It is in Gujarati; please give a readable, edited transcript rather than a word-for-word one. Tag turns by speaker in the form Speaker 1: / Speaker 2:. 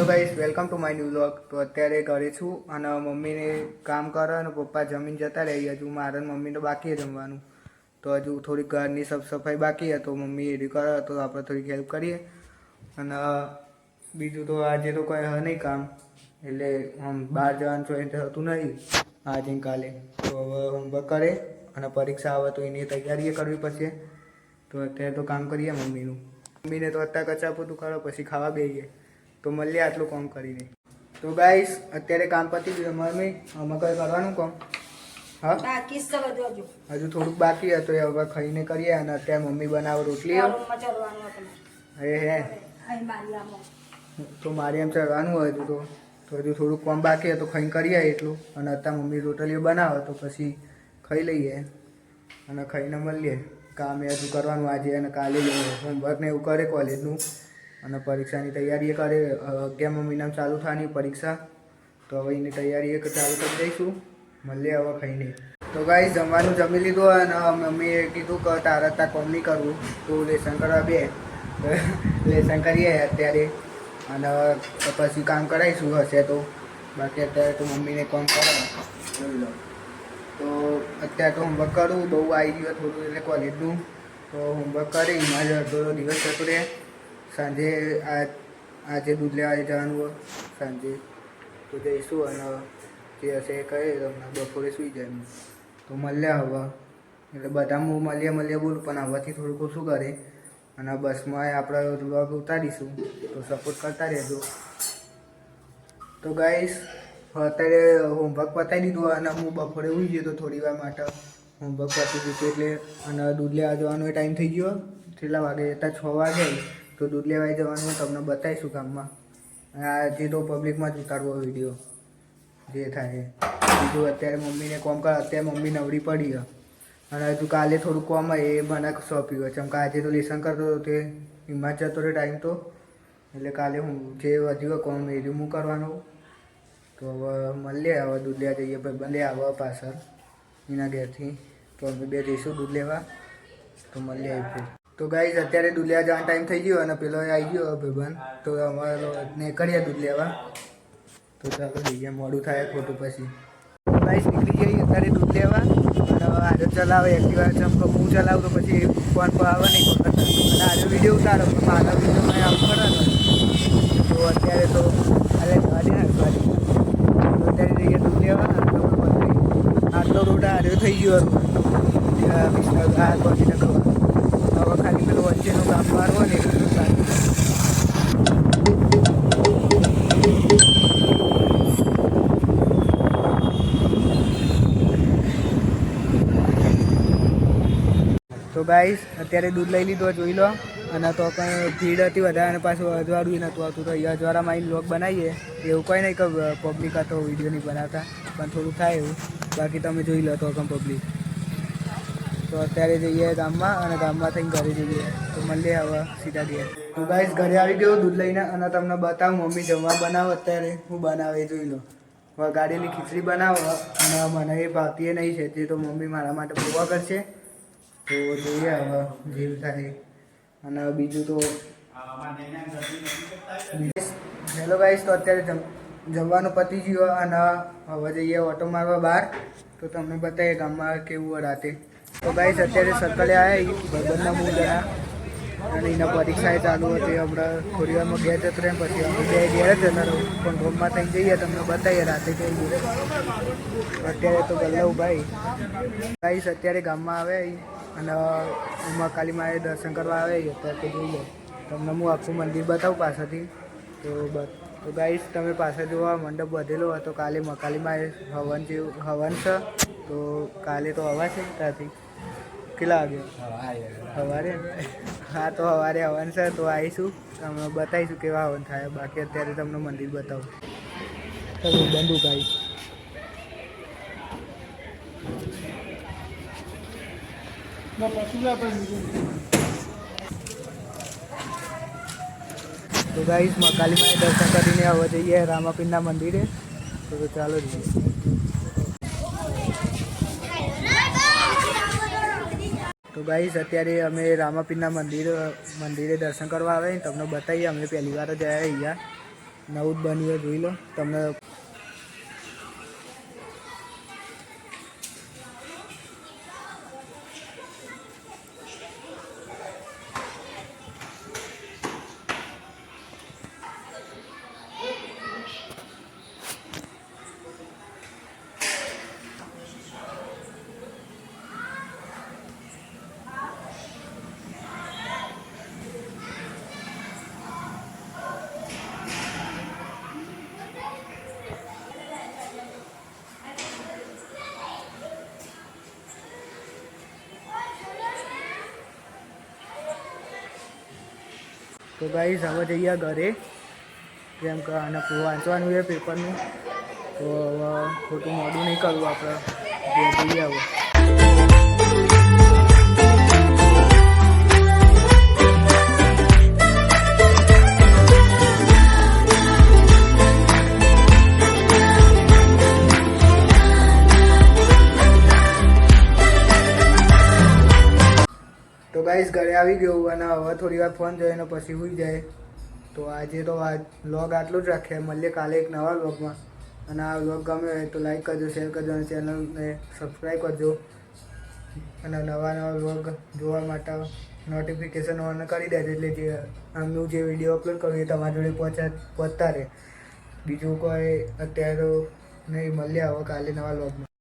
Speaker 1: Hello guys, welcome to my new vlog. તો અત્યારે ઘરે છું અને મમ્મીને કામ કરે અને પપ્પા જમીન જતા રહે. હજુ મારે મમ્મીને બાકી જમવાનું, તો હજુ થોડીક ઘરની સાફ સફાઈ બાકી છે. તો મમ્મી એડી કરે તો આપણે થોડીક હેલ્પ કરીએ. અને બીજું તો આજે તો કંઈ હ નહીં કામ, એટલે આમ બહાર જવાનું તો એટલે હતું નહીં આજે કાલે. તો હવે હોમવર્ક કરે અને પરીક્ષા આવે તો એની તૈયારી કરવી પડશે. તો અત્યારે તો કામ કરીએ મમ્મીને તો અત્યારે કચા પોતું કરો પછી ખાવા બેસીએ. તો મળીએ આટલું કામ કરીને. તો ગાઈસ અત્યારે કામ પતી ગયું મમ્મી, આમાં કંઈ કરવાનું કામ? હા બાકી હજુ થોડુંક બાકી હતું, હવે ખાઈને કરીએ. અને અત્યારે મમ્મી બનાવે રોટલી. તો મારે એમ ચડવાનું હોય હજુ તો હજુ થોડુંક કામ બાકી હતું, ખાઈને કરીએ એટલું. અને અત્યારે મમ્મી રોટલીઓ બનાવે તો પછી ખાઈ લઈએ અને ખાઈને મળીએ. કામ એ હજુ કરવાનું આજે અને કાલે હોમવર્ક ને એવું કરે કોલેજનું. અને પરીક્ષાની તૈયારી કરે. 11મા મહિનામાં ચાલુ થવાની પરીક્ષા, તો હવે એની તૈયારી ચાલુ કરી દઈશું. મળીએ હવે ખાઈને. તો ગાઈસ જમવાનું જમી લીધું અને મમ્મીએ કીધું કે તારે કોમ નહીં કરવું, તો લેસન કરવા બે. લેસન કરીએ અત્યારે અને પછી કામ કરાવીશું હશે તો. બાકી અત્યારે તો મમ્મીને કામ કરાવે જોઈ લો. તો અત્યારે તો હોમવર્ક કરું, બહુ આવી ગયું થોડું એટલે કોલેજનું. તો હોમવર્ક કરી એમાં જ અડધો દિવસ જતો રહે. સાંજે આજે દૂધ લેવા જવાનું હોય સાંજે, તો જઈશું અને જે હશે એ કહે તમને. બપોરે સૂઈ જાય તો મળ્યા હવે, એટલે બધા હું મળીએ બોલું પણ હવેથી થોડુંક ઓછું કરે. અને બસમાં આપણે વ્લોગ ઉતારીશું, તો સપોર્ટ કરતા રહેજો. તો ગાઈસ અત્યારે હોમવર્ક પતાવી દીધું અને હું બપોરે ઉઈ ગયો તો થોડી વાર માટે. હોમવર્ક પતી દીધું એટલે. અને દૂધ લેવા જવાનો ટાઈમ થઈ ગયો. કેટલા વાગે? અત્યારે 6 વાગે. તો દૂધ લેવાઈ જવાનું તમને બતાવીશું ગામમાં. આજે તો પબ્લિકમાં જ ઉતારવો વિડીયો જે થાય. બીજું અત્યારે મમ્મીને કોમ કરે, અત્યારે મમ્મી નવરી પડી અને હજુ કાલે થોડું કોમ હોય એ મને સોંપ્યું હોય. ચમ કે આજે તો લેસન કરતો હતો તે એમાં જ જતો રહે ટાઈમ તો. એટલે કાલે હું જે વધ્યું કોમ એ હું કરવાનું. તો હવે મળીએ, હવે દૂધ લેવા જઈએ. ભાઈ આવે પાછળ એના ઘેરથી, તો અમે બે જઈશું દૂધ લેવા. તો મળીએ આવી. તો ગાઈઝ અત્યારે દૂધ લેવા જવાનો ટાઈમ થઈ ગયો અને પેલો આવી ગયો ભાઈબંધ. તો અમારે નીકળીએ દૂધ લેવા. તો ચાલો જઈએ, મોડું થાય ખોટું પછી. ગાઈઝ નીકળી જઈએ અત્યારે દૂધ લેવા. અને આજે ચલાવે એક્ટિવા, ચમકો હું ચલાવું તો પછી ફોન પર આવે નહીં પકડતા. અને આજે વિડીયો ઉતારો પણ મારા વિડીયોમાં આવું કરે ને. તો અત્યારે તો અરે ગાડી અત્યારે જઈએ દૂધ લેવા. આટલો રોડ આર્યો થઈ ગયો વિસનગર ગાંધીનગર. હવે ખાલી પેલું વચ્ચેનું કામ મારવો ને એટલું સારું. તો ગાઈસ અત્યારે દૂધ લઈ લીધો જોઈ લો. અને તો કંઈ ભીડ હતી વધારે અને પાછું અજવાળું નહોતું આવતું. તો અહીંયા અજવાળામાં આવીને વ્લોગ બનાવીએ. એવું કંઈ નહીં કે પબ્લિક હતો વિડીયો નહીં બનાવતા, પણ થોડું થાય એવું. બાકી તમે જોઈ લો તો કંઈ પબ્લિક. તો અત્યારે જઈએ ગામમાં અને ગામમાં થઈને ઘરે જઈએ. તો મળીએ હવે સીધા ઘેર. તો ગાઈસ ઘરે આવી ગયો દૂધ લઈને અને તમને બતાવું મમ્મી જમવા બનાવો. અત્યારે હું બનાવે એ જોઈ લો. વઘારેલી ખીચડી બનાવો અને મને એ ભાવતી નહીં છે તે તો મમ્મી મારા માટે પૌવા કરશે. તો જોઈએ હવે જેવું થાય. અને બીજું તો હેલો ગાઈસ, તો અત્યારે જમવાનું પતી ગયું અને હવે જઈએ ઓટો મારવા બહાર. તો તમને બતાવીએ ગામમાં કેવું રાતે. તો ગાઈસ અત્યારે સર્કલે આવ્યા ભાઈબંધના મૂળ જણા અને એના પરીક્ષાએ ચાલુ હતી. હમણાં થોડી વારમાં ઘેર જતો રહે પછી અમે બે ઘેર જ જતા રહું. પણ રૂમમાં થઈને જઈએ તમને બતાવીએ રાતે જઈએ. અત્યારે તો ગલ્લાઉ ભાઈ ગાઈસ અત્યારે ગામમાં આવે અને મહાકાલી માએ દર્શન કરવા આવે. અત્યારે તો જોઈએ તમને હું આખું મંદિર બતાવું પાછળથી. તો ગાઈસ તમે પાછળ જોવા મંડપ બધેલો હતો. કાલે મહાકાલી માએ હવન છે. તો કાલે તો હવા છે ત્યાંથી કેટલા વાગે સવારે? હા તો સવારે હવન છે તો આવીશું, તમને બતાવીશું કેવા હવન થાય. બાકી અત્યારે તમને મંદિર બતાવું. બંધુ ભાઈ તો ગાઈસ મહાકાલી માએ દર્શન કરીને હવે જઈએ રામાપીરના મંદિરે. તો ચાલો જઈએ. તો ગાઈસ અત્યારે અમે રામાપીરના મંદિરે દર્શન કરવા આવે તમને બતાવીએ. અમે પહેલી વાર જ આવ્યા અહીંયા નવું જ બન્યું હોય જોઈ લો તમને. તો ગાઈસ હવે જઈએ ઘરે, કેમ કે આને વાંચવાનું છે પેપરનું, તો હવે ખોટું મોડું નહીં કરવું આપણે. જઈએ હવે. તો ગાઈસ ઘરે આવી ગયો અને હવે થોડી વાર ફોન જોઈને પછી સૂઈ જાય. તો આજે તો આ વ્લોગ આટલું જ રાખીએ. મળીએ કાલે એક નવા વ્લોગમાં. અને આ વ્લોગ ગમે હોય તો લાઈક કરજો, શેર કરજો અને ચેનલને સબસ્ક્રાઈબ કરજો. અને નવા વ્લોગ જોવા માટે નોટિફિકેશન ઓન કરી દેજો, એટલે જે આમનું જે વિડીયો અપલોડ કરું એ તમારી જોડે પહોંચતા રહે. બીજું કોઈ અત્યારે નહીં. મળીએ હવે કાલે નવા વ્લોગમાં.